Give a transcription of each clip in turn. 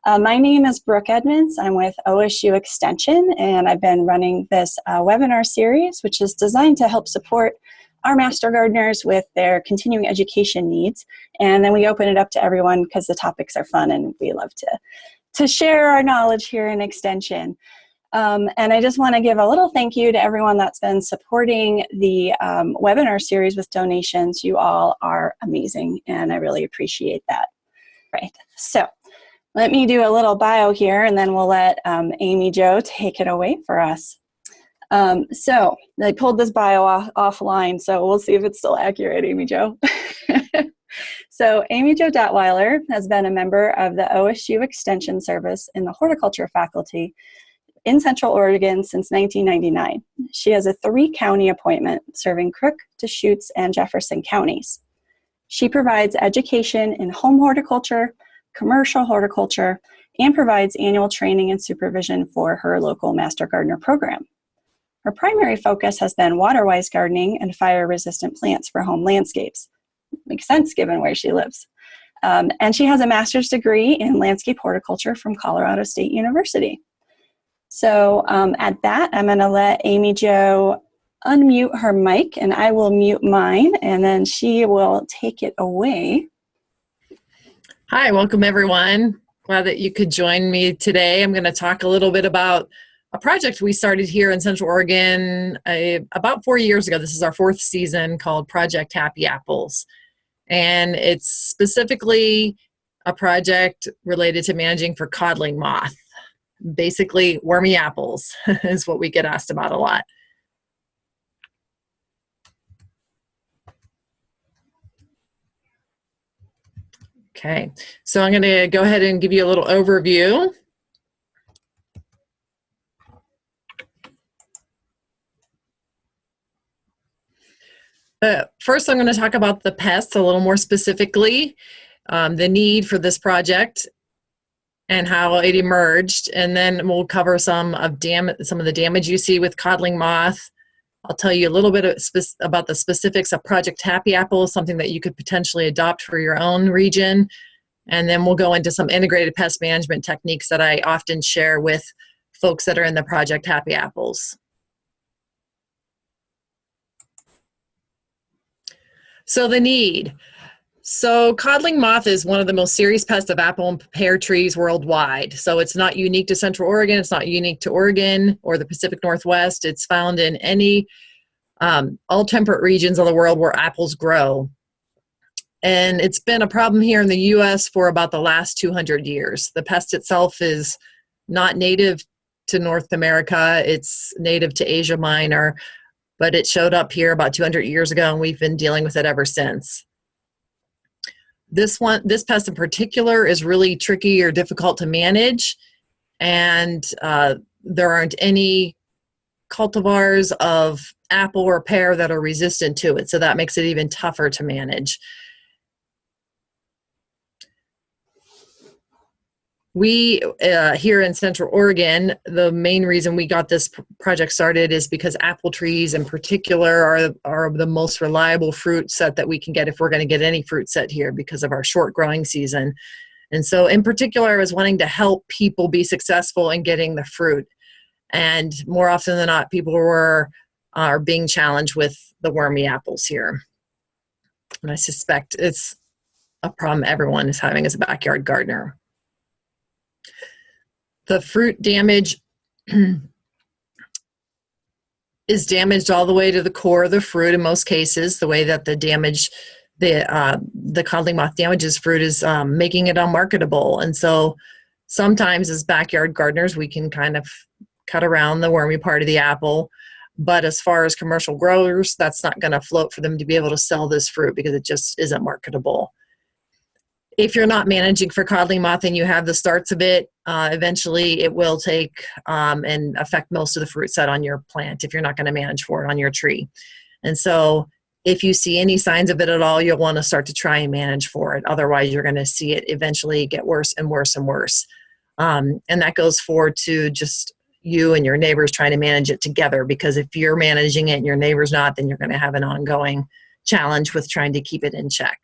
My name is Brooke Edmonds. I'm with OSU Extension, and I've been running this webinar series, which is designed to help support our Master Gardeners with their continuing education needs. And then we open it up to everyone because the topics are fun and we love to share our knowledge here in Extension. And I just want to give a little thank you to everyone that's been supporting the webinar series with donations. You all are amazing, and I really appreciate that. Right, so let me do a little bio here, and then we'll let Amy Jo take it away for us. So I pulled this bio offline, so we'll see if it's still accurate, Amy Jo. So Amy Jo Detweiler has been a member of the OSU Extension Service in the horticulture faculty in Central Oregon since 1999. She has a 3-county appointment serving Crook, Deschutes, and Jefferson counties. She provides education in home horticulture, commercial horticulture, and provides annual training and supervision for her local Master Gardener program. Her primary focus has been water-wise gardening and fire-resistant plants for home landscapes. Makes sense given where she lives. And she has a master's degree in landscape horticulture from Colorado State University. So at that, I'm going to let Amy Jo unmute her mic, and I will mute mine, and then she will take it away. Hi, welcome everyone. Glad that you could join me today. I'm going to talk a little bit about a project we started here in Central Oregon about 4 years ago. This is our 4th season, called Project Happy Apples. And it's specifically a project related to managing for codling moth. Basically, wormy apples is what we get asked about a lot. Okay, so I'm going to go ahead and give you a little overview. First, I'm going to talk about the pests a little more specifically, the need for this project, and how it emerged, and then we'll cover some of the damage you see with codling moth. I'll tell you a little bit about the specifics of Project Happy Apple, something that you could potentially adopt for your own region, and then we'll go into some integrated pest management techniques that I often share with folks that are in the Project Happy Apples. So the need. So codling moth is one of the most serious pests of apple and pear trees worldwide. So it's not unique to Central Oregon. It's not unique to Oregon or the Pacific Northwest. It's found in any all temperate regions of the world where apples grow. And it's been a problem here in the U.S. for about the last 200 years. The pest itself is not native to North America. It's native to Asia Minor, but it showed up here about 200 years ago, and we've been dealing with it ever since. This pest in particular is really tricky or difficult to manage, and there aren't any cultivars of apple or pear that are resistant to it, so that makes it even tougher to manage. We, here in Central Oregon, the main reason we got this project started is because apple trees in particular are the most reliable fruit set that we can get if we're going to get any fruit set here because of our short growing season. And so in particular, I was wanting to help people be successful in getting the fruit. And more often than not, people are being challenged with the wormy apples here. And I suspect it's a problem everyone is having as a backyard gardener. The fruit damage is damaged all the way to the core of the fruit in most cases. The way that the codling moth damages fruit is making it unmarketable. And so sometimes as backyard gardeners, we can kind of cut around the wormy part of the apple. But as far as commercial growers, that's not going to float for them to be able to sell this fruit because it just isn't marketable. If you're not managing for codling moth and you have the starts of it, eventually it will take and affect most of the fruit set on your plant if you're not going to manage for it on your tree. And so if you see any signs of it at all, you'll want to start to try and manage for it. Otherwise, you're going to see it eventually get worse and worse and worse. And that goes forward to just you and your neighbors trying to manage it together, because if you're managing it and your neighbor's not, then you're going to have an ongoing challenge with trying to keep it in check.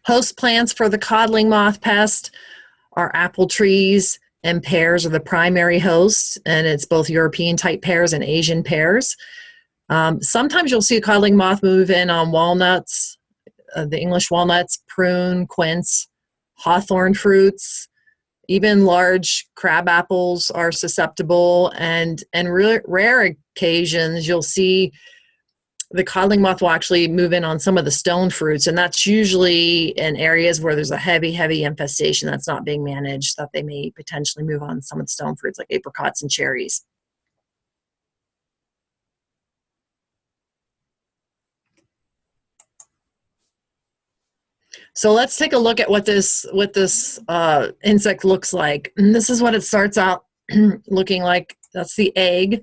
Host plants for the codling moth pest are apple trees, and pears are the primary hosts, and it's both European type pears and Asian pears. Sometimes you'll see a codling moth move in on walnuts, the English walnuts, prune, quince, hawthorn fruits, even large crab apples are susceptible, and really rare occasions you'll see the codling moth will actually move in on some of the stone fruits, and that's usually in areas where there's a heavy infestation that's not being managed, that they may potentially move on some of the stone fruits like apricots and cherries. So let's take a look at what this insect looks like. And this is what it starts out looking like. That's the egg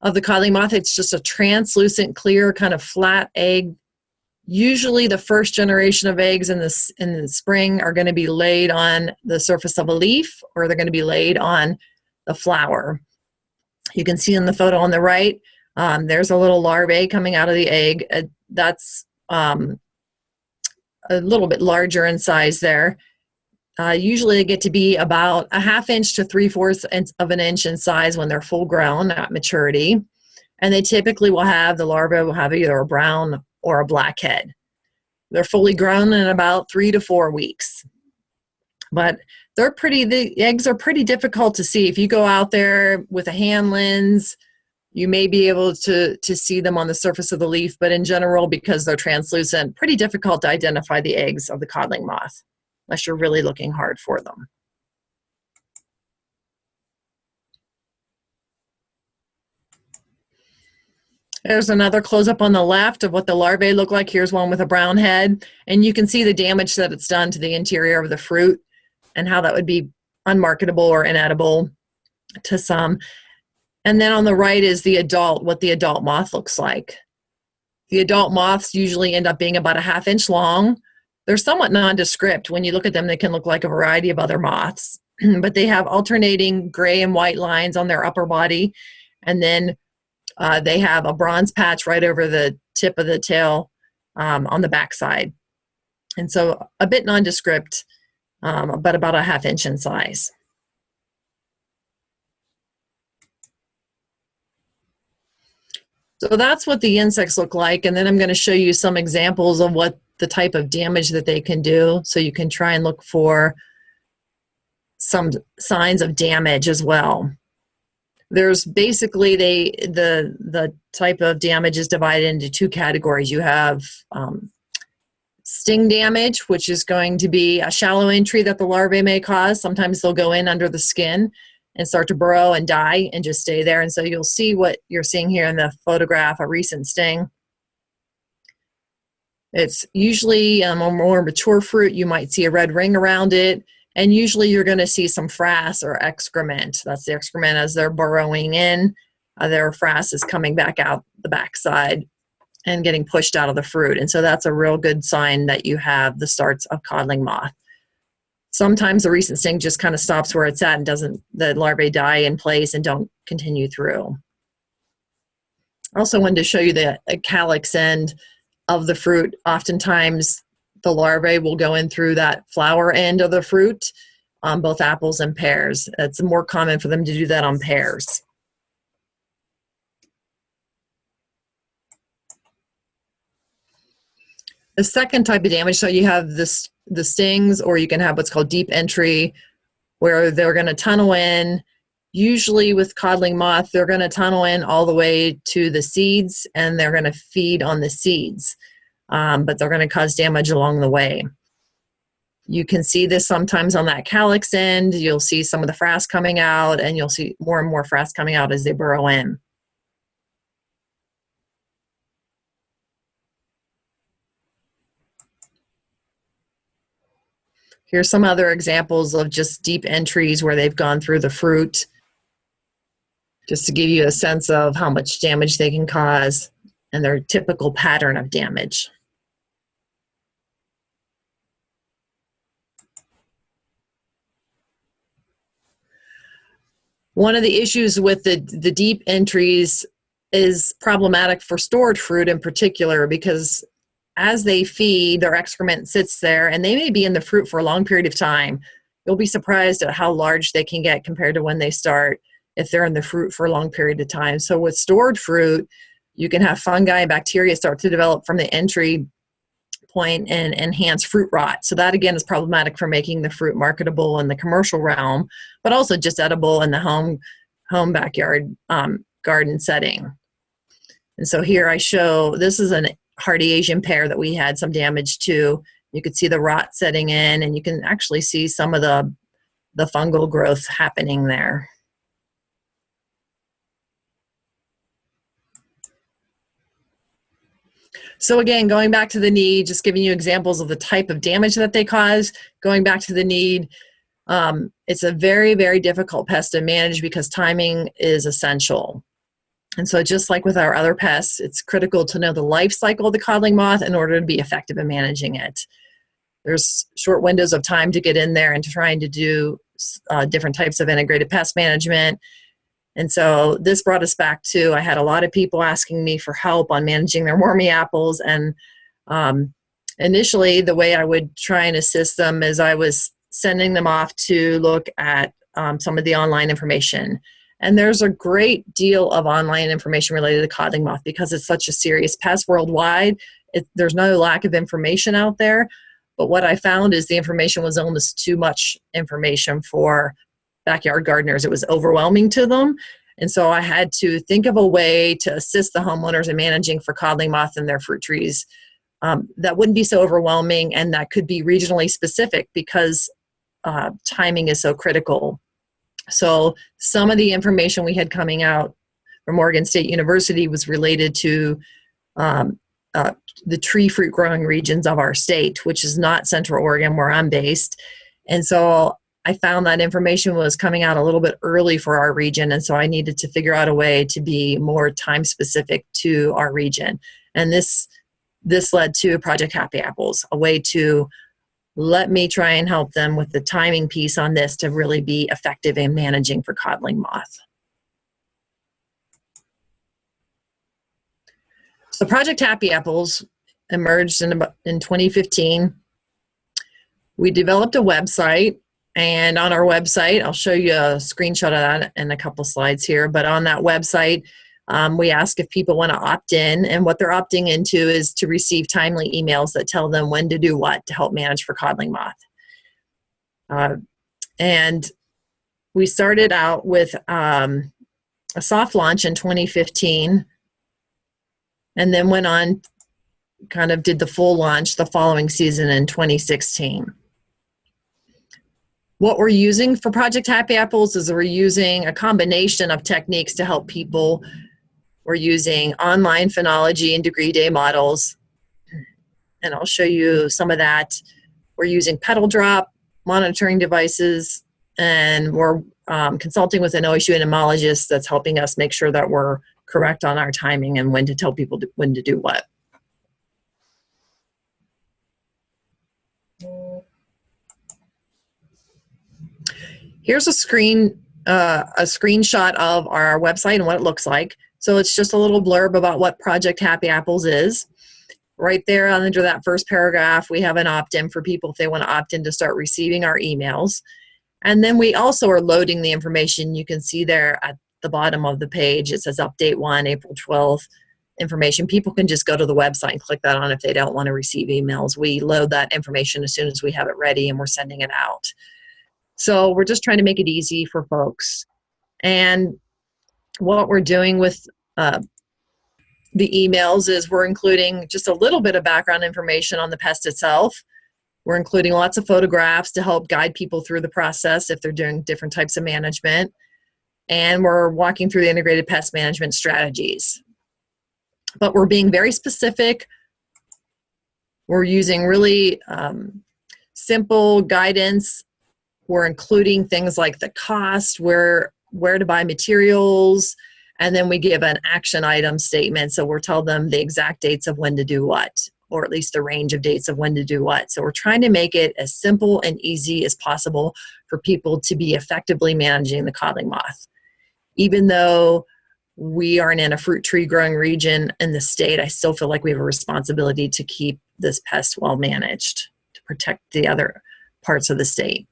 of the codling moth. It's just a translucent, clear, kind of flat egg. Usually the first generation of eggs in the spring are going to be laid on the surface of a leaf, or they're going to be laid on the flower. You can see in the photo on the right, there's a little larvae coming out of the egg. That's a little bit larger in size there. Usually they get to be about a 1/2 inch to 3/4 of an inch in size when they're full grown at maturity. And they typically the larvae will have either a brown or a black head. They're fully grown in about 3 to 4 weeks. But the eggs are pretty difficult to see. If you go out there with a hand lens, you may be able to see them on the surface of the leaf, but in general, because they're translucent, pretty difficult to identify the eggs of the codling moth, unless you're really looking hard for them. There's another close-up on the left of what the larvae look like. Here's one with a brown head, and you can see the damage that it's done to the interior of the fruit and how that would be unmarketable or inedible to some. And then on the right is what the adult moth looks like. The adult moths usually end up being about a 1/2 inch long. They're somewhat nondescript. When you look at them, they can look like a variety of other moths, but they have alternating gray and white lines on their upper body, and then they have a bronze patch right over the tip of the tail on the backside. And so a bit nondescript, but about a 1/2 inch in size. So that's what the insects look like, and then I'm going to show you some examples of what the type of damage that they can do, so you can try and look for some signs of damage as well. There's basically the type of damage is divided into 2 categories. You have sting damage, which is going to be a shallow entry that the larvae may cause. Sometimes they'll go in under the skin and start to burrow and die and just stay there. And so you'll see what you're seeing here in the photograph, a recent sting. It's usually a more mature fruit. You might see a red ring around it, and usually you're going to see some frass or excrement. That's the excrement as they're burrowing in. Their frass is coming back out the backside and getting pushed out of the fruit. And so that's a real good sign that you have the starts of codling moth. Sometimes the recent sting just kind of stops where it's at and the larvae die in place and don't continue through. I also wanted to show you the calyx end of the fruit. Oftentimes the larvae will go in through that flower end of the fruit on both apples and pears. It's more common for them to do that on pears. The second type of damage, so you have the stings, or you can have what's called deep entry, where they're going to tunnel in. Usually with codling moth, they're going to tunnel in all the way to the seeds, and they're going to feed on the seeds, but they're going to cause damage along the way. You can see this sometimes on that calyx end. You'll see some of the frass coming out, and you'll see more and more frass coming out as they burrow in. Here's some other examples of just deep entries where they've gone through the fruit, just to give you a sense of how much damage they can cause and their typical pattern of damage. One of the issues with the deep entries is problematic for stored fruit in particular, because as they feed, their excrement sits there, and they may be in the fruit for a long period of time. You'll be surprised at how large they can get compared to when they start if they're in the fruit for a long period of time. So with stored fruit, you can have fungi and bacteria start to develop from the entry point and enhance fruit rot. So that again is problematic for making the fruit marketable in the commercial realm, but also just edible in the home backyard garden setting. And so here I show, this is a hardy Asian pear that we had some damage to. You could see the rot setting in, and you can actually see some of the fungal growth happening there. So again, going back to the need, just giving you examples of the type of damage that they cause. Going back to the need, it's a very, very difficult pest to manage because timing is essential. And so just like with our other pests, it's critical to know the life cycle of the codling moth in order to be effective in managing it. There's short windows of time to get in there and trying to do different types of integrated pest management. And so this brought us back to, I had a lot of people asking me for help on managing their wormy apples. And initially, the way I would try and assist them is I was sending them off to look at some of the online information. And there's a great deal of online information related to codling moth because it's such a serious pest worldwide. There's no lack of information out there. But what I found is the information was almost too much information for backyard gardeners. It was overwhelming to them. And so I had to think of a way to assist the homeowners in managing for codling moth in their fruit trees that wouldn't be so overwhelming and that could be regionally specific because timing is so critical. So some of the information we had coming out from Oregon State University was related to the tree fruit growing regions of our state, which is not Central Oregon where I'm based. And so I found that information was coming out a little bit early for our region, and so I needed to figure out a way to be more time specific to our region. And this led to Project Happy Apples, a way to let me try and help them with the timing piece on this to really be effective in managing for codling moth. So Project Happy Apples emerged in 2015. We developed a website. And on our website, I'll show you a screenshot of that in a couple slides here, but on that website, we ask if people want to opt in, and what they're opting into is to receive timely emails that tell them when to do what to help manage for codling moth. And we started out with a soft launch in 2015, and then went on, kind of did the full launch the following season in 2016. What we're using for Project Happy Apples is we're using a combination of techniques to help people. We're using online phenology and degree day models, and I'll show you some of that. We're using pedal drop monitoring devices, and we're consulting with an OSU entomologist that's helping us make sure that we're correct on our timing and when to tell people when to do what. Here's a screenshot of our website and what it looks like. So it's just a little blurb about what Project Happy Apples is. Right there under that first paragraph, we have an opt-in for people if they want to opt in to start receiving our emails. And then we also are loading the information. You can see there at the bottom of the page, it says Update 1, April 12th information. People can just go to the website and click that on if they don't want to receive emails. We load that information as soon as we have it ready and we're sending it out. So we're just trying to make it easy for folks. And what we're doing with the emails is we're including just a little bit of background information on the pest itself. We're including lots of photographs to help guide people through the process if they're doing different types of management. And we're walking through the integrated pest management strategies. But we're being very specific. We're using really simple guidance. We're including things like the cost, where to buy materials, and then we give an action item statement. So we'll tell them the exact dates of when to do what, or at least the range of dates of when to do what. So we're trying to make it as simple and easy as possible for people to be effectively managing the codling moth. Even though we aren't in a fruit tree growing region in the state, I still feel like we have a responsibility to keep this pest well managed to protect the other parts of the state.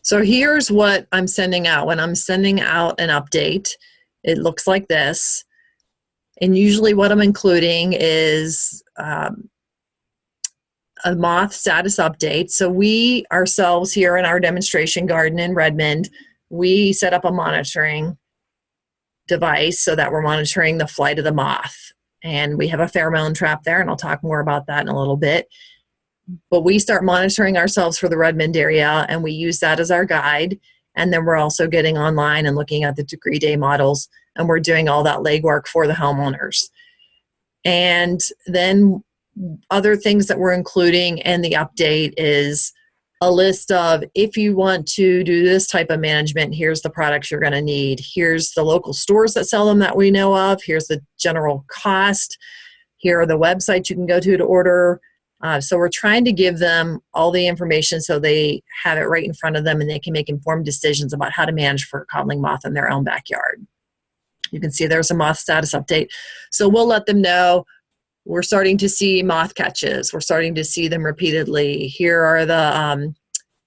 So here's what I'm sending out. When I'm sending out an update, it looks like this. And usually what I'm including is a moth status update. So we ourselves here in our demonstration garden in Redmond, we set up a monitoring device so that we're monitoring the flight of the moth. And we have a pheromone trap there, and I'll talk more about that in a little bit. But we start monitoring ourselves for the Redmond area, and we use that as our guide. And then we're also getting online and looking at the degree day models, and we're doing all that legwork for the homeowners. And then other things that we're including in the update is a list of, if you want to do this type of management, here's the products you're going to need. Here's the local stores that sell them that we know of. Here's the general cost. Here are the websites you can go to order. So we're trying to give them all the information so they have it right in front of them and they can make informed decisions about how to manage for codling moth in their own backyard. You can see there's a moth status update. So we'll let them know we're starting to see moth catches. We're starting to see them repeatedly. Here are the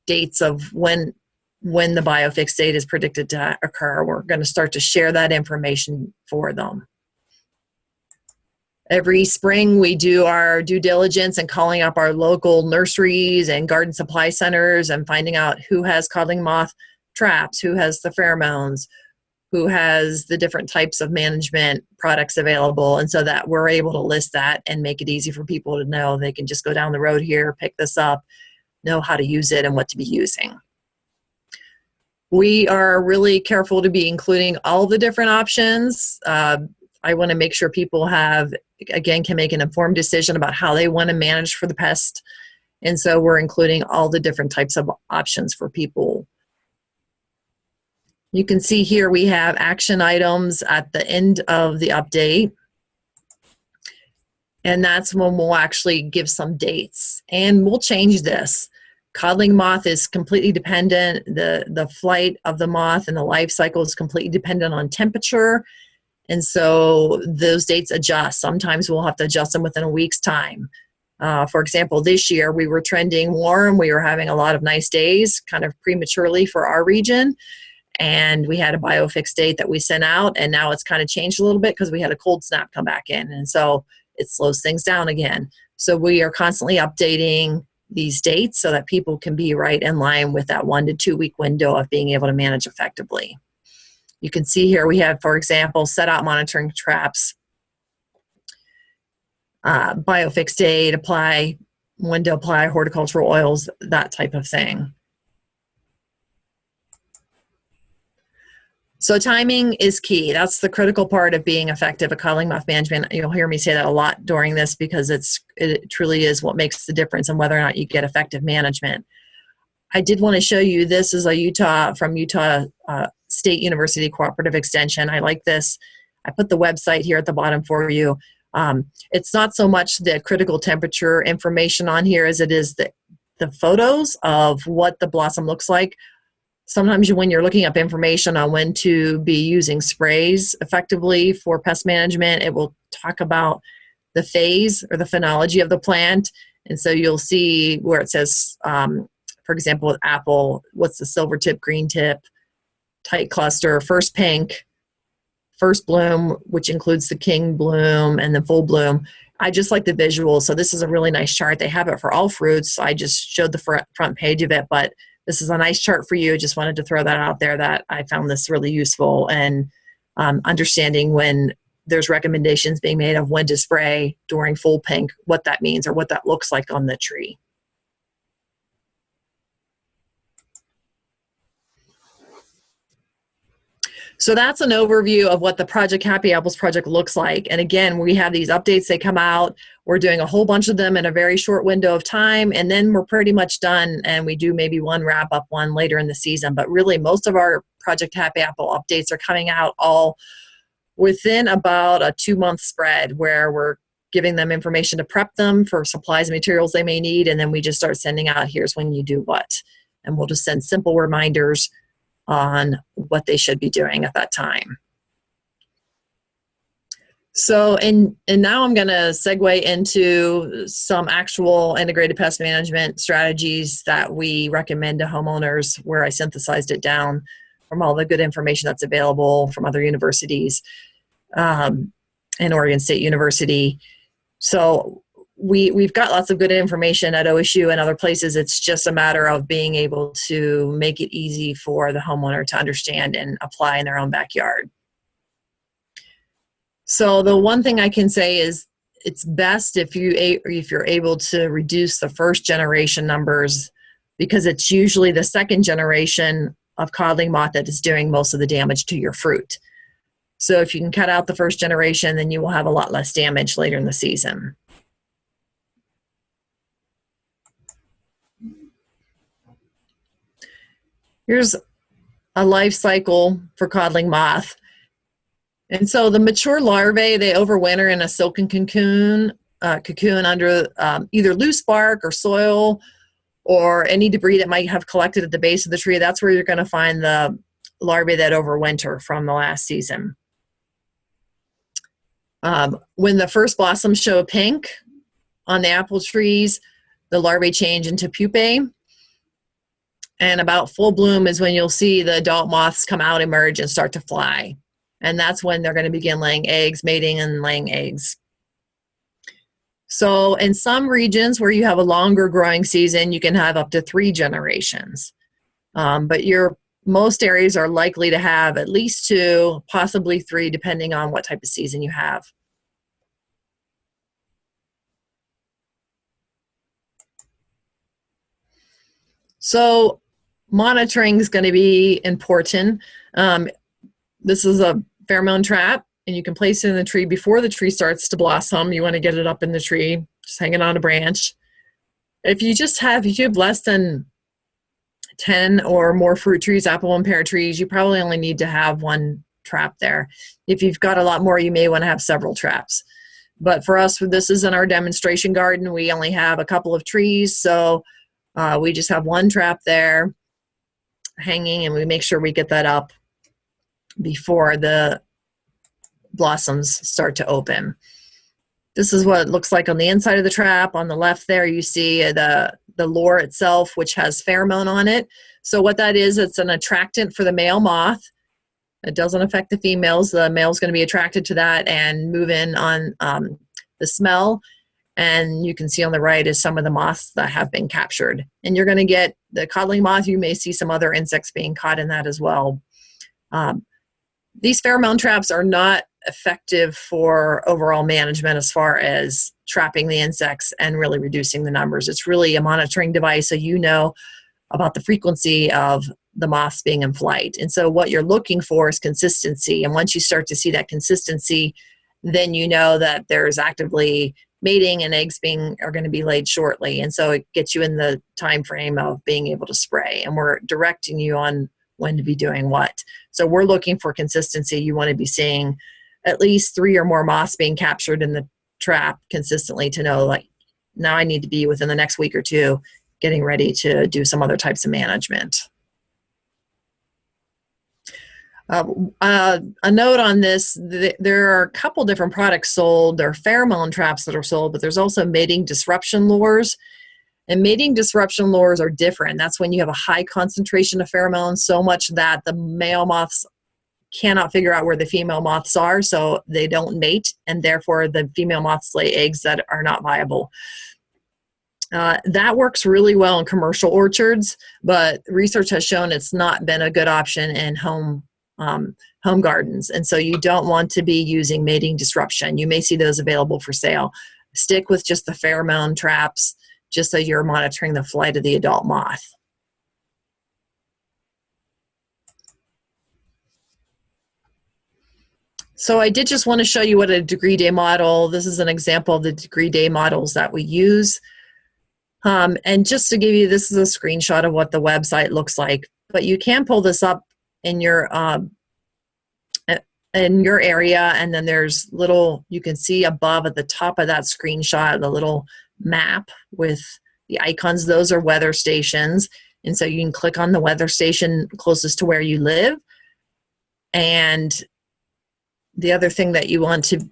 dates of when the biofix date is predicted to occur. We're going to start to share that information for them. Every spring, we do our due diligence and calling up our local nurseries and garden supply centers and finding out who has codling moth traps, who has the pheromones, who has the different types of management products available, and so that we're able to list that and make it easy for people to know. They can just go down the road here, pick this up, know how to use it and what to be using. We are really careful to be including all the different options. I want to make sure people have, again, can make an informed decision about how they want to manage for the pest. And so we're including all the different types of options for people. You can see here we have action items at the end of the update. And that's when we'll actually give some dates. And we'll change this. Codling moth is completely dependent. The flight of the moth and the life cycle is completely dependent on temperature. And so those dates adjust. Sometimes we'll have to adjust them within a week's time. For example, this year we were trending warm. We were having a lot of nice days, kind of prematurely for our region. And we had a biofix date that we sent out, and now it's kind of changed a little bit because we had a cold snap come back in. And so it slows things down again. So we are constantly updating these dates so that people can be right in line with that 1 to 2 week window of being able to manage effectively. You can see here we have, for example, set out monitoring traps, biofix date, apply, when to apply horticultural oils, that type of thing. So timing is key. That's the critical part of being effective at codling moth management. You'll hear me say that a lot during this because it truly is what makes the difference in whether or not you get effective management. I did want to show you, this is a Utah State University Cooperative Extension. I like this. I put the website here at the bottom for you. It's not so much the critical temperature information on here as it is the photos of what the blossom looks like. Sometimes when you're looking up information on when to be using sprays effectively for pest management, it will talk about the phase or the phenology of the plant. And so you'll see where it says, for example, with apple, what's the silver tip, green tip, tight cluster, first pink, first bloom, which includes the king bloom and the full bloom. I just like the visual. So this is a really nice chart. They have it for all fruits. I just showed the front page of it, but this is a nice chart for you. Just wanted to throw that out there, that I found this really useful, and understanding when there's recommendations being made of when to spray during full pink, what that means or what that looks like on the tree. So that's an overview of what the Project Happy Apples project looks like. And again, we have these updates, they come out, we're doing a whole bunch of them in a very short window of time, and then we're pretty much done, and we do maybe one wrap-up one later in the season. But really, most of our Project Happy Apple updates are coming out all within about a 2-month spread, where we're giving them information to prep them for supplies and materials they may need, and then we just start sending out, here's when you do what. And we'll just send simple reminders on what they should be doing at that time. So, and now I'm going to segue into some actual integrated pest management strategies that we recommend to homeowners, where I synthesized it down from all the good information that's available from other universities and Oregon State University. So we've got lots of good information at OSU and other places. It's just a matter of being able to make it easy for the homeowner to understand and apply in their own backyard. So the one thing I can say is it's best if you're able to reduce the first generation numbers, because it's usually the second generation of codling moth that is doing most of the damage to your fruit. So if you can cut out the first generation, then you will have a lot less damage later in the season. Here's a life cycle for codling moth. And so the mature larvae, they overwinter in a silken cocoon under either loose bark or soil or any debris that might have collected at the base of the tree. That's where you're going to find the larvae that overwinter from the last season. When the first blossoms show pink on the apple trees, the larvae change into pupae. And about full bloom is when you'll see the adult moths come out, emerge, and start to fly. And that's when they're going to begin laying eggs, mating and laying eggs. So in some regions where you have a longer growing season, you can have up to 3 generations. But most areas are likely to have at least 2, possibly 3, depending on what type of season you have. So monitoring is going to be important. This is a pheromone trap, and you can place it in the tree before the tree starts to blossom. You want to get it up in the tree, just hanging on a branch. If you have less than 10 or more fruit trees, apple and pear trees, you probably only need to have 1 trap there. If you've got a lot more, you may want to have several traps. But for us, this is in our demonstration garden. We only have a couple of trees, so we just have 1 trap there hanging, and we make sure we get that up before the blossoms start to open. This is what it looks like on the inside of the trap. On the left there, you see the lure itself, which has pheromone on it. So what that is, it's an attractant for the male moth. It doesn't affect the females. The male's going to be attracted to that and move in on the smell. And you can see on the right is some of the moths that have been captured. And you're going to get the codling moth. You may see some other insects being caught in that as well. These pheromone traps are not effective for overall management as far as trapping the insects and really reducing the numbers. It's really a monitoring device, so you know about the frequency of the moths being in flight. And so what you're looking for is consistency. And once you start to see that consistency, then you know that there's actively mating and eggs are going to be laid shortly. And so it gets you in the time frame of being able to spray. And we're directing you on when to be doing what. So we're looking for consistency. You want to be seeing at least 3 or more moths being captured in the trap consistently to know, like, now I need to be within the next week or 2 getting ready to do some other types of management. A note on this, there are a couple different products sold. There are pheromone traps that are sold, but there's also mating disruption lures. And mating disruption lures are different. That's when you have a high concentration of pheromones, so much that the male moths cannot figure out where the female moths are, so they don't mate, and therefore the female moths lay eggs that are not viable. That works really well in commercial orchards, but research has shown it's not been a good option in home gardens. And so you don't want to be using mating disruption. You may see those available for sale. Stick with just the pheromone traps, just so you're monitoring the flight of the adult moth. So I did just want to show you what a degree day model. This is an example of the degree day models that we use. And just to give you, this is a screenshot of what the website looks like, but you can pull this up in your area, and then there's you can see above at the top of that screenshot, the little map with the icons. Those are weather stations. And so you can click on the weather station closest to where you live. And the other thing that you want to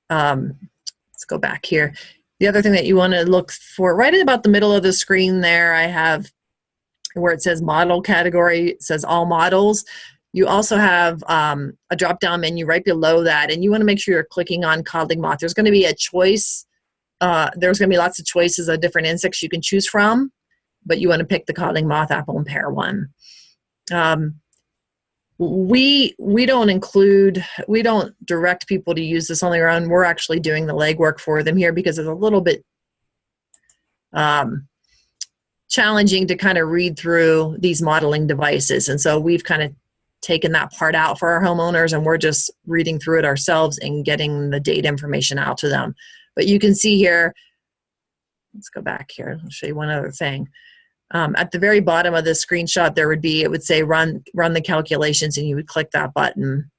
let's go back here. The other thing that you want to look for, right at about the middle of the screen there, I have where it says model category, it says all models. You also have a drop-down menu right below that, and you want to make sure you're clicking on codling moth. There's going to be a choice. There's going to be lots of choices of different insects you can choose from, but you want to pick the codling moth, apple, and pear one. We don't direct people to use this on their own. We're actually doing the legwork for them here because it's a little bit challenging to kind of read through these modeling devices. And so we've kind of taken that part out for our homeowners, and we're just reading through it ourselves and getting the data information out to them. But you can see here, let's go back here. I'll show you one other thing. At the very bottom of this screenshot, it would say run the calculations, and you would click that button.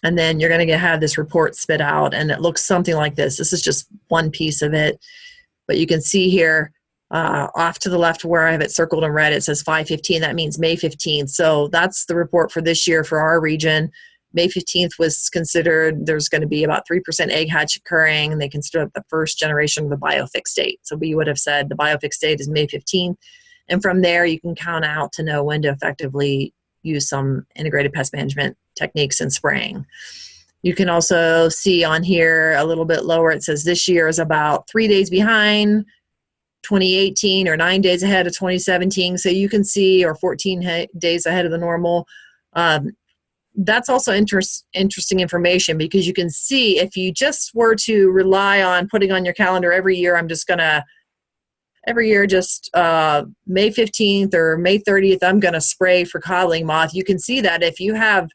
And then you're going to have this report spit out, and it looks something like this. This is just one piece of it. But you can see here, off to the left where I have it circled in red, it says 5/15. That means May 15th. So that's the report for this year for our region. May 15th was considered, there's going to be about 3% egg hatch occurring, and they consider the first generation of the biofix date. So we would have said the biofix date is May 15th. And from there, you can count out to know when to effectively use some integrated pest management techniques in spraying. You can also see on here a little bit lower, it says this year is about 3 days behind 2018 or 9 days ahead of 2017. So you can see, or 14 days ahead of the normal. That's also interesting information, because you can see if you just were to rely on putting on your calendar every year, every year just May 15th or May 30th, I'm going to spray for codling moth. You can see that if you have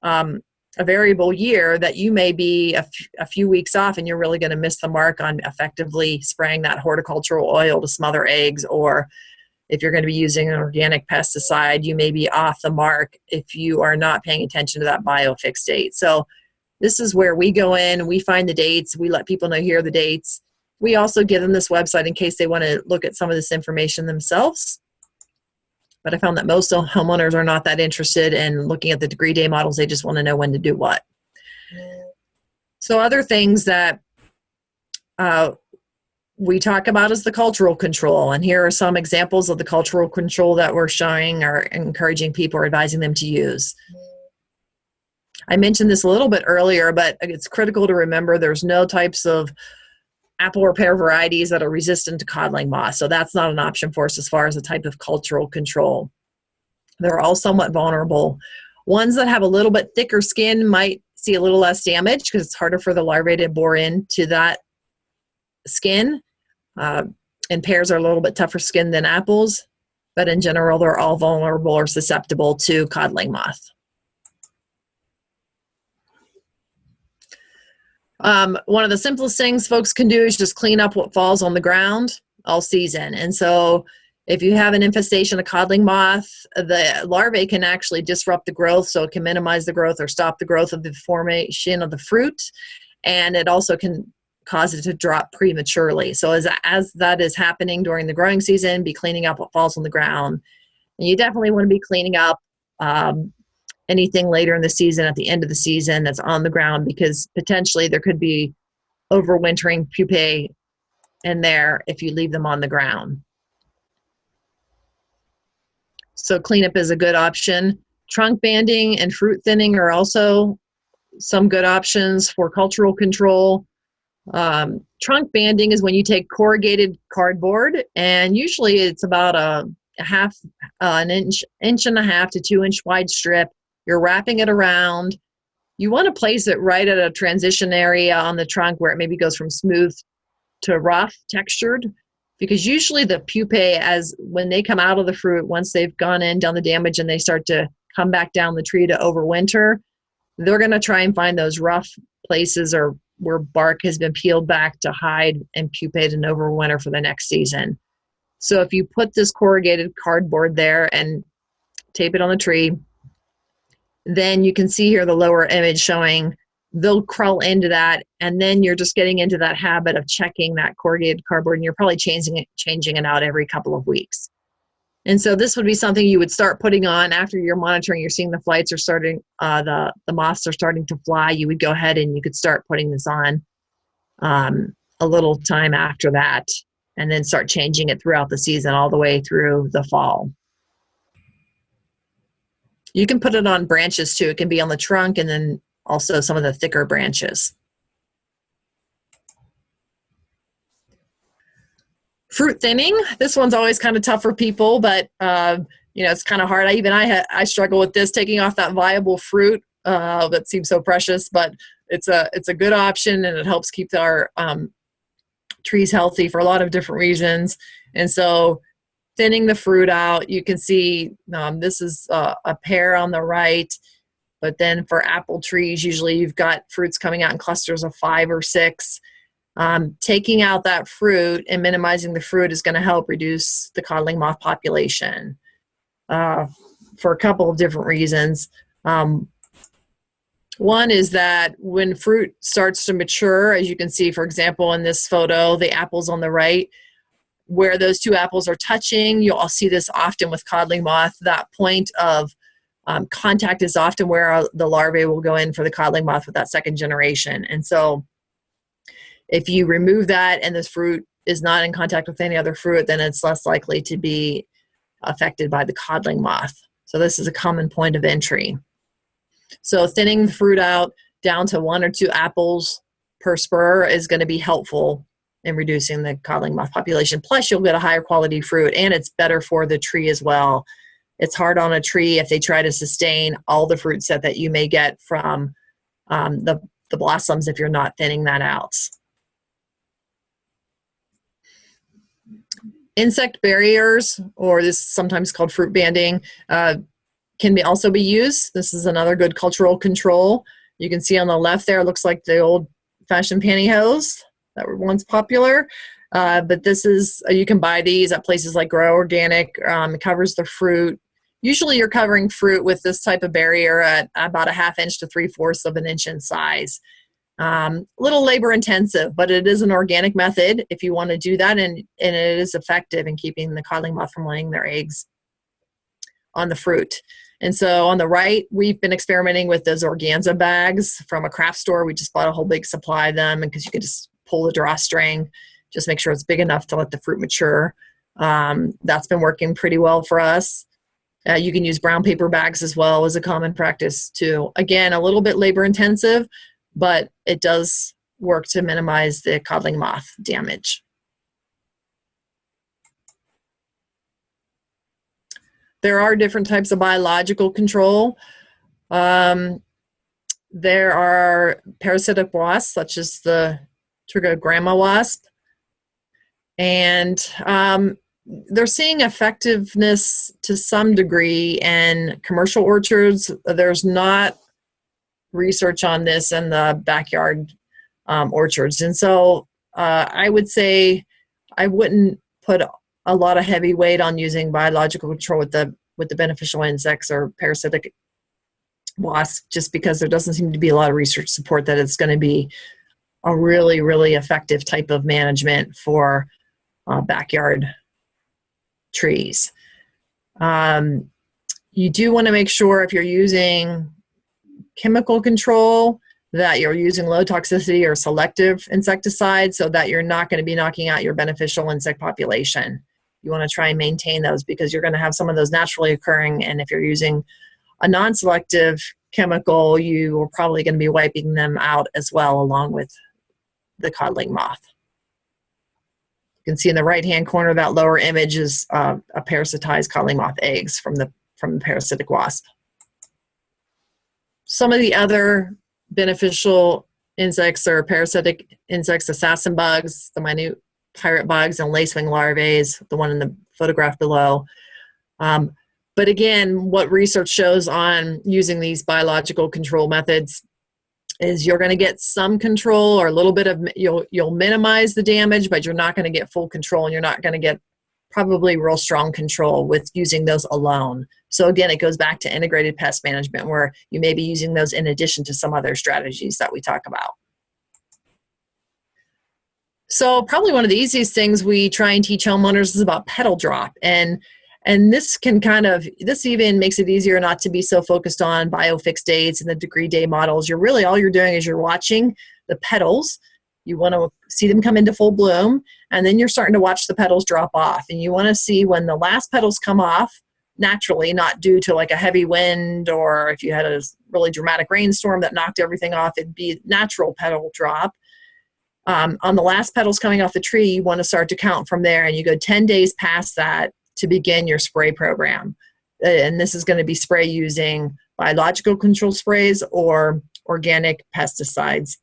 a variable year, that you may be a few weeks off, and you're really going to miss the mark on effectively spraying that horticultural oil to smother eggs. Or if you're going to be using an organic pesticide, you may be off the mark if you are not paying attention to that biofix date. So this is where we go in, we find the dates, we let people know here are the dates. We also give them this website in case they want to look at some of this information themselves. But I found that most homeowners are not that interested in looking at the degree day models. They just want to know when to do what. So other things that we talk about is the cultural control. And here are some examples of the cultural control that we're showing or encouraging people or advising them to use. I mentioned this a little bit earlier, but it's critical to remember there's no types of apple or pear varieties that are resistant to codling moth. So that's not an option for us as far as the type of cultural control. They're all somewhat vulnerable. Ones that have a little bit thicker skin might see a little less damage because it's harder for the larvae to bore into that skin. And pears are a little bit tougher skin than apples, but in general, they're all vulnerable or susceptible to codling moth. One of the simplest things folks can do is just clean up what falls on the ground all season. And so if you have an infestation of codling moth, the larvae can actually disrupt the growth, so it can minimize the growth or stop the growth of the formation of the fruit. And it also can cause it to drop prematurely. So as that is happening during the growing season, be cleaning up what falls on the ground. And you definitely want to be cleaning up anything later in the season, at the end of the season, that's on the ground, because potentially there could be overwintering pupae in there if you leave them on the ground. So cleanup is a good option. Trunk banding and fruit thinning are also some good options for cultural control. Trunk banding is when you take corrugated cardboard, and usually it's about an inch and a half to 2 inch wide strip. You're wrapping it around. You want to place it right at a transition area on the trunk where it maybe goes from smooth to rough textured, because usually the pupae, when they come out of the fruit, once they've gone in, done the damage, and they start to come back down the tree to overwinter, they're going to try and find those rough places or where bark has been peeled back to hide and pupate and overwinter for the next season. So if you put this corrugated cardboard there and tape it on the tree, then you can see here the lower image showing they'll crawl into that, and then you're just getting into that habit of checking that corrugated cardboard, and you're probably changing it out every couple of weeks. And so this would be something you would start putting on after you're monitoring, you're seeing the flights are starting, the moths are starting to fly. You would go ahead and you could start putting this on a little time after that, and then start changing it throughout the season all the way through the fall. You can put it on branches too. It can be on the trunk and then also some of the thicker branches. Fruit thinning. This one's always kind of tough for people, but you know, it's kind of hard. I struggle with this, taking off that viable fruit that seems so precious, but it's a good option, and it helps keep our trees healthy for a lot of different reasons. And so thinning the fruit out, you can see this is a pear on the right, but then for apple trees, usually you've got fruits coming out in clusters of 5 or 6. Taking out that fruit and minimizing the fruit is going to help reduce the codling moth population for a couple of different reasons. One is that when fruit starts to mature, as you can see, for example, in this photo, the apples on the right, where those 2 apples are touching, you'll see this often with codling moth. That point of contact is often where the larvae will go in for the codling moth with that second generation. And so if you remove that and this fruit is not in contact with any other fruit, then it's less likely to be affected by the codling moth. So this is a common point of entry. So thinning the fruit out down to 1 or 2 apples per spur is going to be helpful in reducing the codling moth population. Plus, you'll get a higher quality fruit, and it's better for the tree as well. It's hard on a tree if they try to sustain all the fruit set that you may get from the blossoms if you're not thinning that out. Insect barriers, or this is sometimes called fruit banding, can also be used. This is another good cultural control. You can see on the left there, it looks like the old-fashioned pantyhose that were once popular. But this is, you can buy these at places like Grow Organic. It covers the fruit. Usually you're covering fruit with this type of barrier at about a 1/2 inch to 3/4 of an inch in size. Little labor intensive, but it is an organic method if you want to do that, and it is effective in keeping the codling moth from laying their eggs on the fruit. And so on the right, we've been experimenting with those organza bags from a craft store. We just bought a whole big supply of them, because you could just pull the drawstring, just make sure it's big enough to let the fruit mature. That's been working pretty well for us. You can use brown paper bags as well as a common practice too. Again, a little bit labor intensive, but it does work to minimize the codling moth damage. There are different types of biological control. There are parasitic wasps, such as the trichogramma wasp, and they're seeing effectiveness to some degree in commercial orchards. There's not research on this in the backyard orchards. And so I would say I wouldn't put a lot of heavy weight on using biological control with the beneficial insects or parasitic wasps, just because there doesn't seem to be a lot of research support that it's going to be a really, really effective type of management for backyard trees. You do want to make sure, if you're using chemical control, that you're using low toxicity or selective insecticides, so that you're not going to be knocking out your beneficial insect population. You want to try and maintain those, because you're going to have some of those naturally occurring, and if you're using a non-selective chemical, you are probably going to be wiping them out as well, along with the codling moth. You can see in the right-hand corner, that lower image is a parasitized codling moth eggs from the parasitic wasp. Some of the other beneficial insects are parasitic insects, assassin bugs, the minute pirate bugs, and lacewing larvae, the one in the photograph below. But again, what research shows on using these biological control methods is you're going to get some control, or a little bit of, you'll minimize the damage, but you're not going to get full control, and you're not going to get probably real strong control with using those alone. So again, it goes back to integrated pest management, where you may be using those in addition to some other strategies that we talk about. So probably one of the easiest things we try and teach homeowners is about petal drop. And And this even makes it easier not to be so focused on biofix dates and the degree day models. All you're doing is you're watching the petals. You want to see them come into full bloom, and then you're starting to watch the petals drop off. And you want to see when the last petals come off naturally, not due to like a heavy wind, or if you had a really dramatic rainstorm that knocked everything off, it'd be natural petal drop. On the last petals coming off the tree, you want to start to count from there, and you go 10 days past that to begin your spray program. And this is going to be spray using biological control sprays or organic pesticides.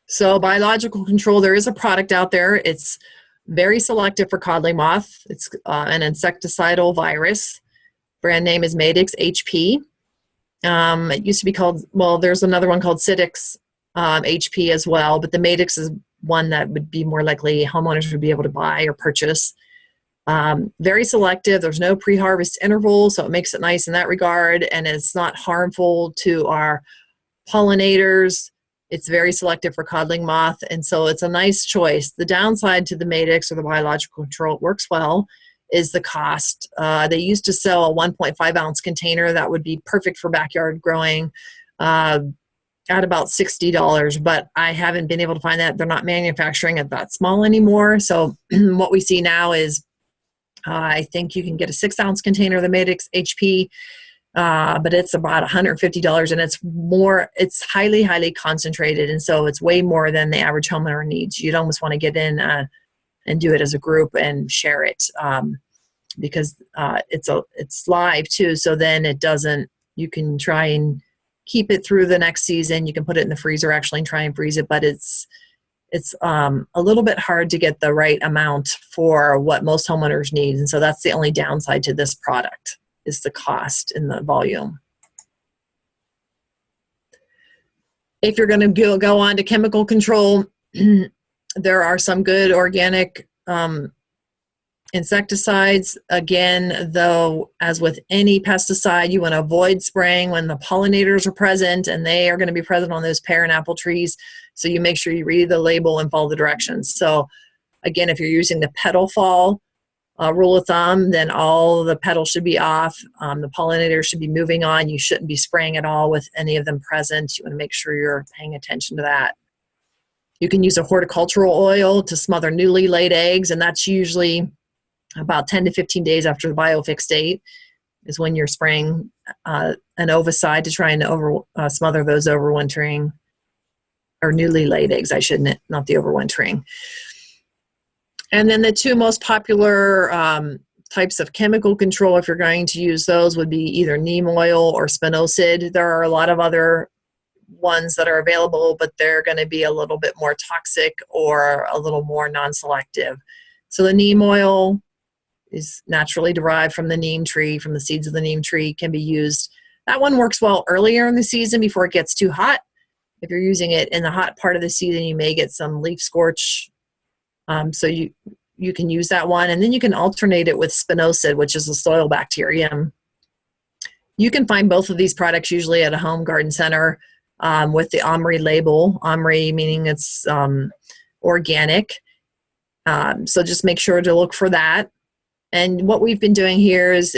So biological control, there is a product out there. It's very selective for codling moth. It's an insecticidal virus. Brand name is Madix HP. It used to be called, there's another one called Sidix HP as well, but the Madix is one that would be more likely homeowners would be able to buy or purchase. Very selective. There's no pre-harvest interval, so it makes it nice in that regard, and it's not harmful to our pollinators. It's very selective for codling moth, and so it's a nice choice. The downside to the Madix or the biological control, it works well, is the cost. They used to sell a 1.5 ounce container that would be perfect for backyard growing at about $60, but I haven't been able to find that. They're not manufacturing it that small anymore. So what we see now is I think you can get a 6 ounce container of the Madix HP, but it's about $150, and it's highly, highly concentrated. And so it's way more than the average homeowner needs. You'd almost want to get in and do it as a group and share it, because it's live too. So then you can try and keep it through the next season. You can put it in the freezer actually and try and freeze it, but it's a little bit hard to get the right amount for what most homeowners need. And so that's the only downside to this product, is the cost and the volume. If you're going to go on to chemical control, there are some good organic insecticides. Again, though, as with any pesticide, you want to avoid spraying when the pollinators are present, and they are going to be present on those pear and apple trees. So you make sure you read the label and follow the directions. So again, if you're using the petal fall rule of thumb, then all the petals should be off. The pollinators should be moving on. You shouldn't be spraying at all with any of them present. You want to make sure you're paying attention to that. You can use a horticultural oil to smother newly laid eggs, and that's usually about 10 to 15 days after the biofix date is when you're spraying an ovicide to try and smother those overwintering, or newly laid eggs, not the overwintering. And then the two most popular types of chemical control, if you're going to use those, would be either neem oil or spinosad. There are a lot of other ones that are available, but they're going to be a little bit more toxic or a little more non-selective. So the neem oil is naturally derived from the neem tree, from the seeds of the neem tree, can be used. That one works well earlier in the season before it gets too hot. If you're using it in the hot part of the season, you may get some leaf scorch. So you can use that one, and then you can alternate it with spinosad, which is a soil bacterium. You can find both of these products usually at a home garden center with the OMRI label. OMRI meaning it's organic. So just make sure to look for that. And what we've been doing here is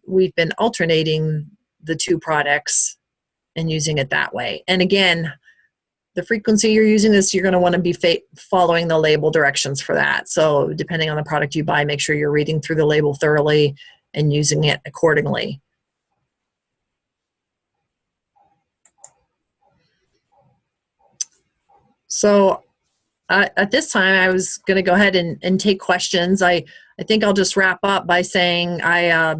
we've been alternating the two products and using it that way. And again, the frequency you're using this, you're going to want to be following the label directions for that. So depending on the product you buy, make sure you're reading through the label thoroughly and using it accordingly. So at this time, I was going to go ahead and take questions. I think I'll just wrap up by saying I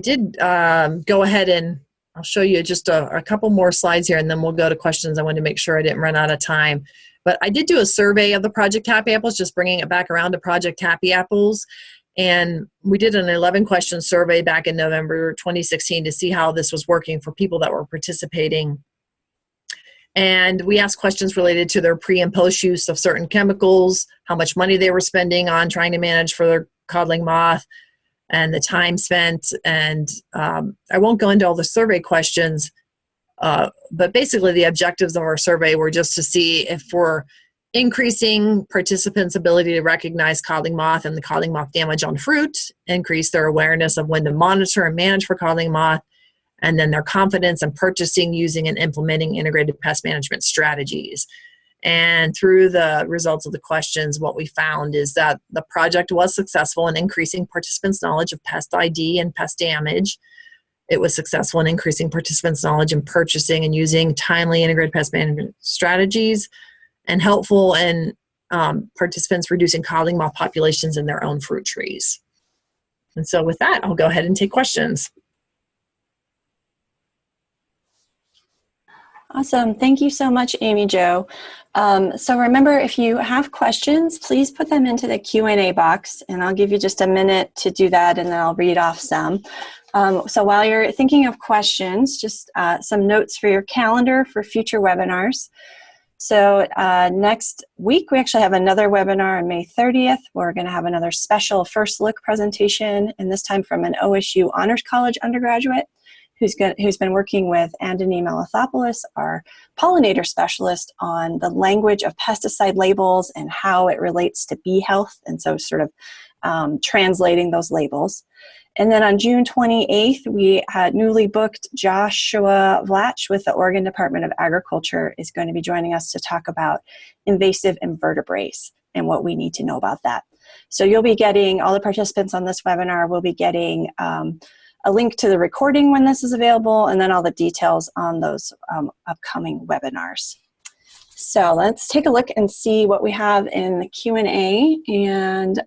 did go ahead and I'll show you just a couple more slides here, and then we'll go to questions. I wanted to make sure I didn't run out of time. But I did do a survey of the Project Happy Apples, just bringing it back around to Project Happy Apples. And we did an 11-question survey back in November 2016 to see how this was working for people that were participating. And we asked questions related to their pre- and post-use of certain chemicals, how much money they were spending on trying to manage for their codling moth, and the time spent. And I won't go into all the survey questions, but basically the objectives of our survey were just to see if we're increasing participants' ability to recognize codling moth and the codling moth damage on fruit, increase their awareness of when to monitor and manage for codling moth, and then their confidence in purchasing, using, and implementing integrated pest management strategies. And through the results of the questions, what we found is that the project was successful in increasing participants' knowledge of pest ID and pest damage. It was successful in increasing participants' knowledge in purchasing and using timely integrated pest management strategies, and helpful in participants reducing codling moth populations in their own fruit trees. And so with that, I'll go ahead and take questions. Awesome. Thank you so much, Amy Jo. So remember, if you have questions, please put them into the Q&A box, and I'll give you just a minute to do that, and then I'll read off some. So while you're thinking of questions, just some notes for your calendar for future webinars. So next week, we actually have another webinar on May 30th. We're going to have another special first look presentation, and this time from an OSU Honors College undergraduate who's been working with Andony Malathopoulos, our pollinator specialist, on the language of pesticide labels and how it relates to bee health, and so sort of translating those labels. And then on June 28th, we had newly booked Joshua Vlach with the Oregon Department of Agriculture is going to be joining us to talk about invasive invertebrates and what we need to know about that. So you'll be getting, all the participants on this webinar will be getting a link to the recording when this is available, and then all the details on those upcoming webinars. So let's take a look and see what we have in the Q&A. And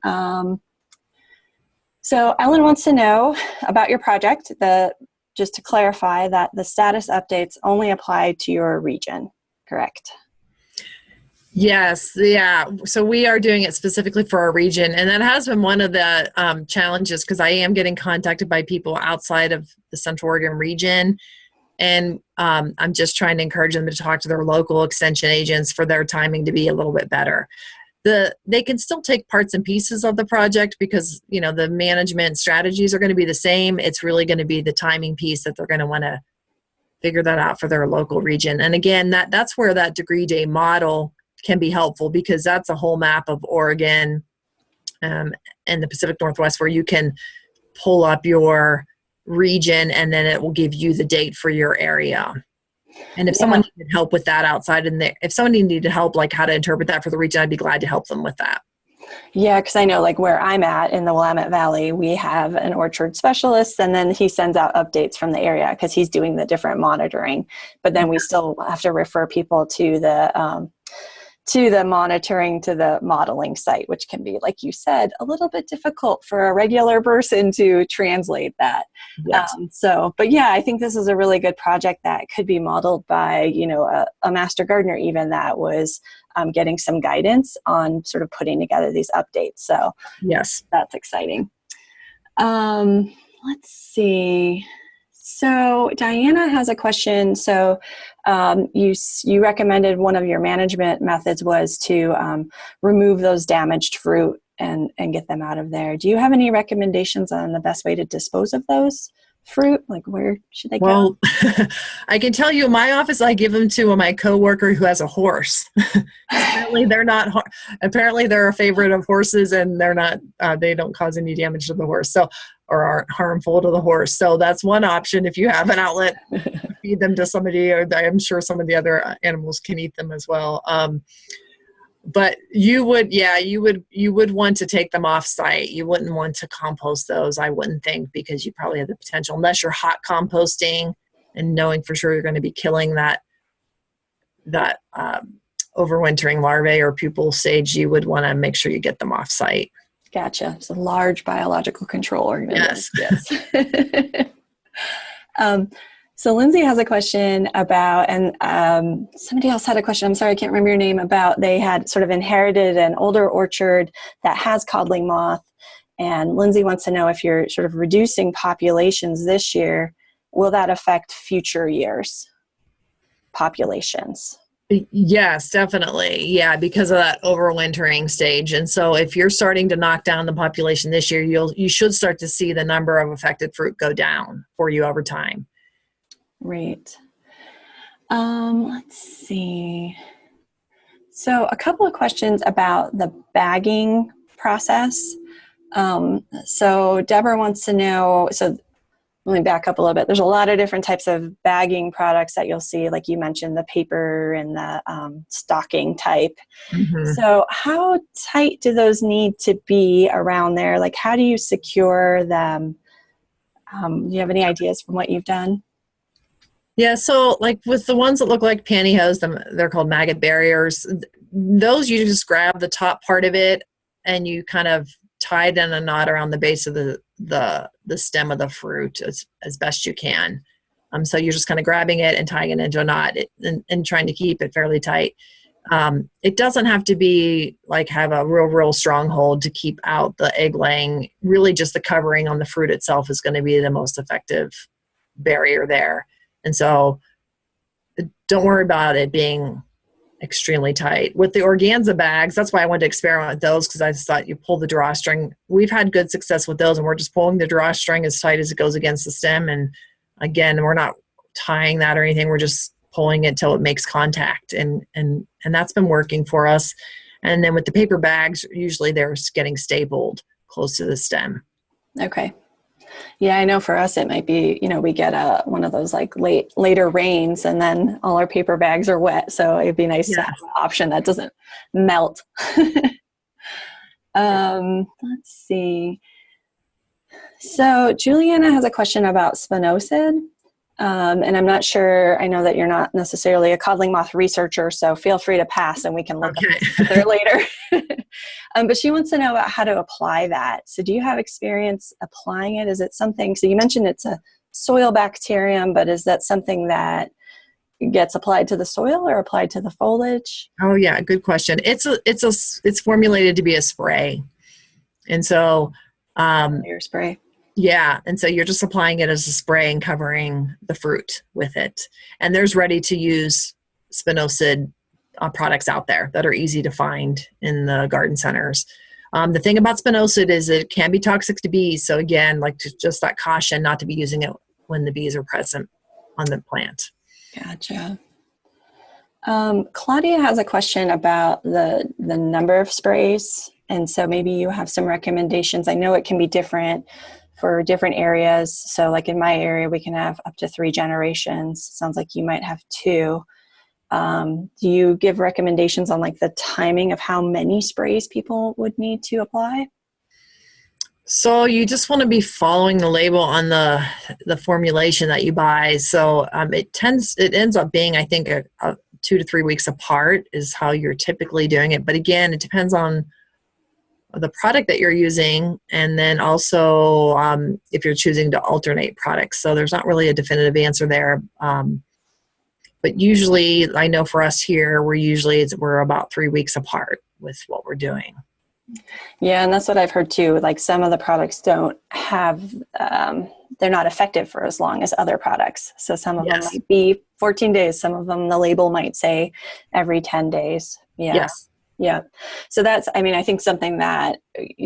so Ellen wants to know about your project, just to clarify that the status updates only apply to your region, correct? Yes, yeah. So we are doing it specifically for our region, and that has been one of the challenges, because I am getting contacted by people outside of the Central Oregon region, and I'm just trying to encourage them to talk to their local extension agents for their timing to be a little bit better. They can still take parts and pieces of the project because, you know, the management strategies are going to be the same. It's really going to be the timing piece that they're going to want to figure that out for their local region. And again, that's where that degree day model can be helpful, because that's a whole map of Oregon and the Pacific Northwest where you can pull up your region, and then it will give you the date for your area. And if someone needed help with that outside, if someone needed help, like how to interpret that for the region, I'd be glad to help them with that. Yeah, because I know like where I'm at in the Willamette Valley, we have an orchard specialist, and then he sends out updates from the area because he's doing the different monitoring. But then we still have to refer people to the monitoring, to the modeling site, which can be, like you said, a little bit difficult for a regular person to translate that. Yes. But yeah, I think this is a really good project that could be modeled by, you know, a master gardener even that was getting some guidance on sort of putting together these updates. So yes, that's exciting. Let's see. So Diana has a question. So you recommended one of your management methods was to remove those damaged fruit and get them out of there. Do you have any recommendations on the best way to dispose of those fruit? Like where should they go? Well, I can tell you in my office, I give them to my coworker who has a horse. Apparently they're a favorite of horses, and they don't cause any damage to the horse. So, or aren't harmful to the horse. So that's one option. If you have an outlet, feed them to somebody, or I'm sure some of the other animals can eat them as well. But you would want to take them off site. You wouldn't want to compost those, I wouldn't think, because you probably have the potential, unless you're hot composting and knowing for sure you're going to be killing that overwintering larvae or pupal stage, you would want to make sure you get them off site. Gotcha. It's a large biological control organism. Yes. So Lindsay has a question about, and somebody else had a question, I'm sorry, I can't remember your name, about they had sort of inherited an older orchard that has codling moth. And Lindsay wants to know if you're sort of reducing populations this year, will that affect future years' populations? Yes, definitely. Yeah, because of that overwintering stage. And so if you're starting to knock down the population this year, you should start to see the number of affected fruit go down for you over time. Right. Let's see. So a couple of questions about the bagging process. So Deborah wants to know, so let me back up a little bit. There's a lot of different types of bagging products that you'll see, like you mentioned, the paper and the stocking type. Mm-hmm. So how tight do those need to be around there? Like, how do you secure them? Do you have any ideas from what you've done? Yeah, so like with the ones that look like pantyhose, they're called maggot barriers. Those you just grab the top part of it and you kind of tie it in a knot around the base of the stem of the fruit as best you can. So you're just kind of grabbing it and tying it into a knot and trying to keep it fairly tight. It doesn't have to be like have a real strong hold to keep out the egg laying. Really just the covering on the fruit itself is going to be the most effective barrier there. And so don't worry about it being extremely tight. With the organza bags, that's why I wanted to experiment with those, because I just thought you pull the drawstring. We've had good success with those, and we're just pulling the drawstring as tight as it goes against the stem. And again, we're not tying that or anything. We're just pulling it till it makes contact. And that's been working for us. And then with the paper bags, usually they're getting stapled close to the stem. Okay. Yeah, I know for us it might be, we get one of those like later rains and then all our paper bags are wet. So it'd be nice to have an option that doesn't melt. Let's see. So Juliana has a question about spinosad. And I'm not sure, I know that you're not necessarily a codling moth researcher, so feel free to pass and we can look at there later. But she wants to know about how to apply that. So do you have experience applying it? Is it something, so you mentioned it's a soil bacterium, but is that something that gets applied to the soil or applied to the foliage? Oh yeah, good question. It's formulated to be a spray. And so Your spray. yeah, and so you're just applying it as a spray and covering the fruit with it. And there's ready to use spinosad products out there that are easy to find in the garden centers. The thing about spinosad is it can be toxic to bees. So again, like just that caution not to be using it when the bees are present on the plant. Gotcha. Claudia has a question about the number of sprays. And so maybe you have some recommendations. I know it can be different for different areas. So like in my area, we can have up to 3 generations. Sounds like you might have 2. Do you give recommendations on like the timing of how many sprays people would need to apply? So you just want to be following the label on the formulation that you buy. So it ends up being, I think, a 2 to 3 weeks apart is how you're typically doing it. But again, it depends on the product that you're using, and then also if you're choosing to alternate products. So there's not really a definitive answer there. But usually, I know for us here, we're about 3 weeks apart with what we're doing. Yeah, and that's what I've heard too. Like some of the products don't have, they're not effective for as long as other products. So some of them might be 14 days. Some of them, the label might say every 10 days. Yeah. Yes. Yeah. So that's, I mean, I think something that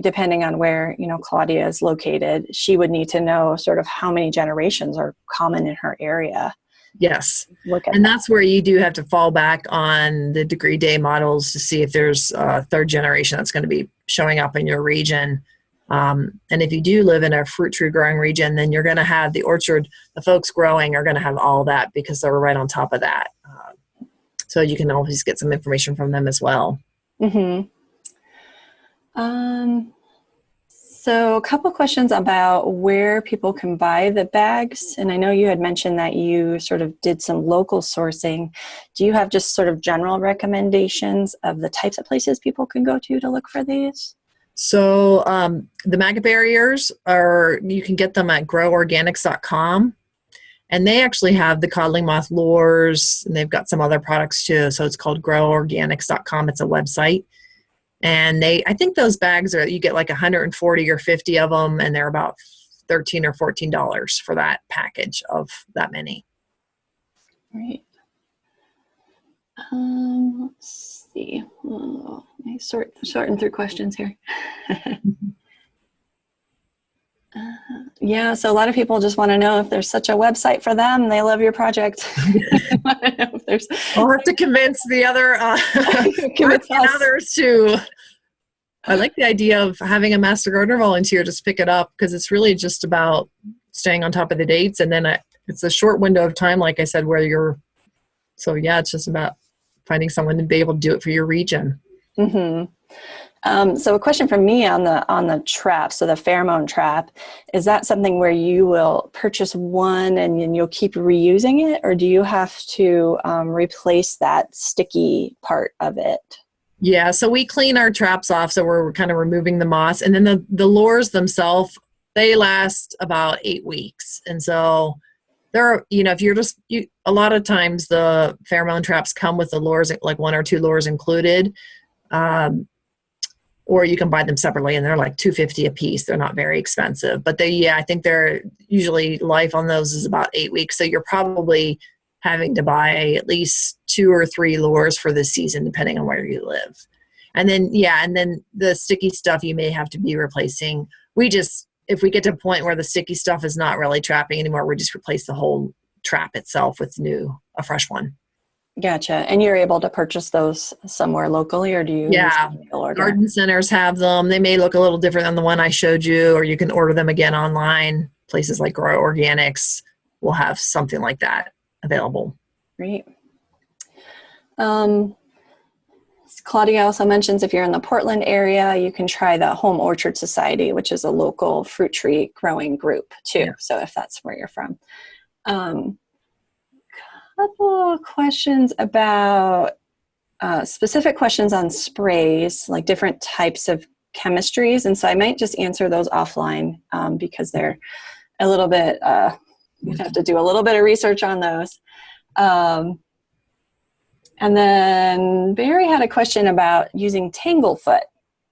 depending on where, Claudia is located, she would need to know sort of how many generations are common in her area. Yes. And that's where you do have to fall back on the degree day models to see if there's a 3rd generation that's going to be showing up in your region. And if you do live in a fruit tree growing region, then you're going to have the orchard, the folks growing are going to have all that because they're right on top of that. So you can always get some information from them as well. Mm-hmm. So a couple questions about where people can buy the bags. And I know you had mentioned that you sort of did some local sourcing. Do you have just sort of general recommendations of the types of places people can go to look for these? So the maggot barriers you can get them at groworganics.com. And they actually have the codling moth lures, and they've got some other products too. So it's called groworganics.com. It's a website. And I think those bags you get like 140 or 50 of them, and they're about $13 or $14 for that package of that many. Right. Let's see. I'm sorting through questions here. Yeah, so a lot of people just want to know if there's such a website for them. They love your project. Want to know if there's I'll have to convince the other convince us. others to. I like the idea of having a Master Gardener volunteer just pick it up, because it's really just about staying on top of the dates, and then it's a short window of time, like I said, where you're. So yeah, it's just about finding someone to be able to do it for your region. Mm-hmm. So a question from me on the trap, so the pheromone trap, is that something where you will purchase one and then you'll keep reusing it, or do you have to replace that sticky part of it? Yeah, so we clean our traps off, so we're kind of removing the moss, and then the lures themselves, they last about 8 weeks, and so there, if you're a lot of times the pheromone traps come with the lures, like 1 or 2 lures included. Or you can buy them separately, and they're like $2.50 a piece. They're not very expensive, but I think they're usually life on those is about 8 weeks. So you're probably having to buy at least 2 or 3 lures for the season, depending on where you live. And then, the sticky stuff you may have to be replacing. If we get to a point where the sticky stuff is not really trapping anymore, we just replace the whole trap itself with a fresh one. Gotcha. And you're able to purchase those somewhere locally, or do you? Yeah, garden centers have them. They may look a little different than the one I showed you, or you can order them again online. Places like Grow Organics will have something like that available. Great. Claudia also mentions if you're in the Portland area, you can try the Home Orchard Society, which is a local fruit tree growing group too. Yeah. So if that's where you're from. Couple of questions about specific questions on sprays, like different types of chemistries. And so I might just answer those offline because they're a little bit, you'd have to do a little bit of research on those. And then Barry had a question about using Tanglefoot.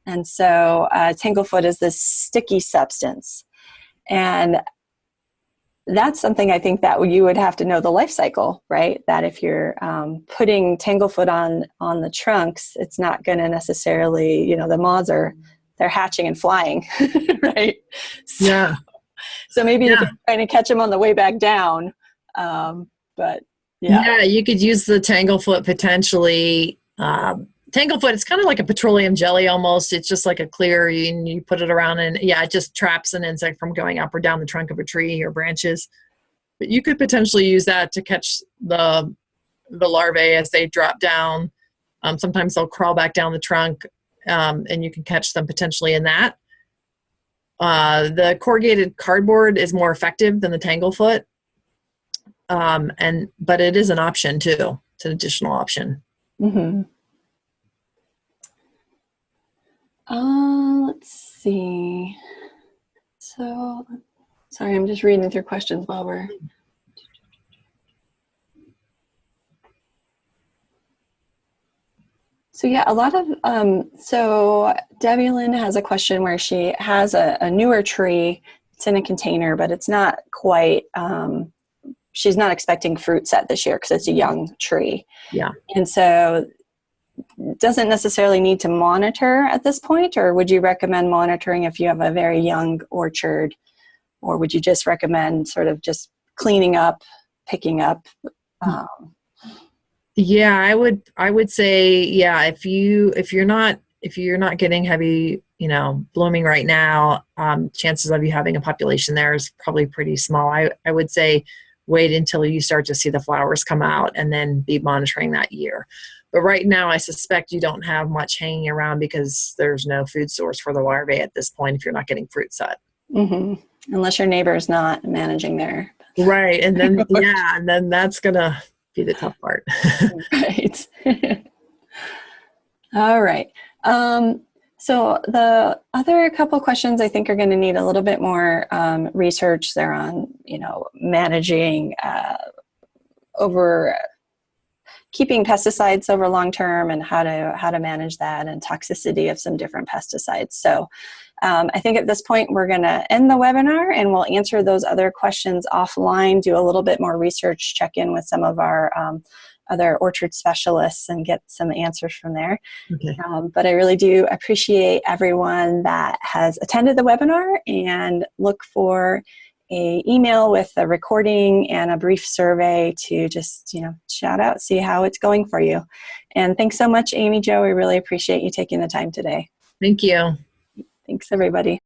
And so Tanglefoot is this sticky substance. And that's something I think that you would have to know the life cycle, right? That if you're putting Tanglefoot on the trunks, it's not going to necessarily, the moths they're hatching and flying, right? So maybe you can try to catch them on the way back down. But yeah, you could use the Tanglefoot potentially. Tanglefoot, it's kind of like a petroleum jelly almost. It's just like a clear, you put it around and it just traps an insect from going up or down the trunk of a tree or branches. But you could potentially use that to catch the larvae as they drop down. Sometimes they'll crawl back down the trunk and you can catch them potentially in that. The corrugated cardboard is more effective than the Tanglefoot. But it is an option too. It's an additional option. Mm-hmm. Let's see. So, sorry, I'm just reading through questions while we're. So yeah, a lot of, so Debbie Lynn has a question where she has a newer tree. It's in a container, but it's not quite, she's not expecting fruit set this year because it's a young tree. Yeah. And so doesn't necessarily need to monitor at this point, or would you recommend monitoring if you have a very young orchard, or would you just recommend sort of just cleaning up, picking up? Yeah, I would say, if you're not getting heavy, blooming right now, chances of you having a population there is probably pretty small. I would say wait until you start to see the flowers come out and then be monitoring that year. But right now, I suspect you don't have much hanging around because there's no food source for the larvae at this point if you're not getting fruit set. Mm-hmm. Unless your neighbor's not managing their... Right, and then, and then that's going to be the tough part. Right. All right. So the other couple questions I think are going to need a little bit more research. They're on, managing over... keeping pesticides over long term and how to manage that, and toxicity of some different pesticides. So I think at this point we're going to end the webinar, and we'll answer those other questions offline, do a little bit more research, check in with some of our other orchard specialists and get some answers from there. Okay. But I really do appreciate everyone that has attended the webinar, and look for an email with a recording and a brief survey to just, shout out, see how it's going for you. And thanks so much, Amy Jo. We really appreciate you taking the time today. Thank you. Thanks, everybody.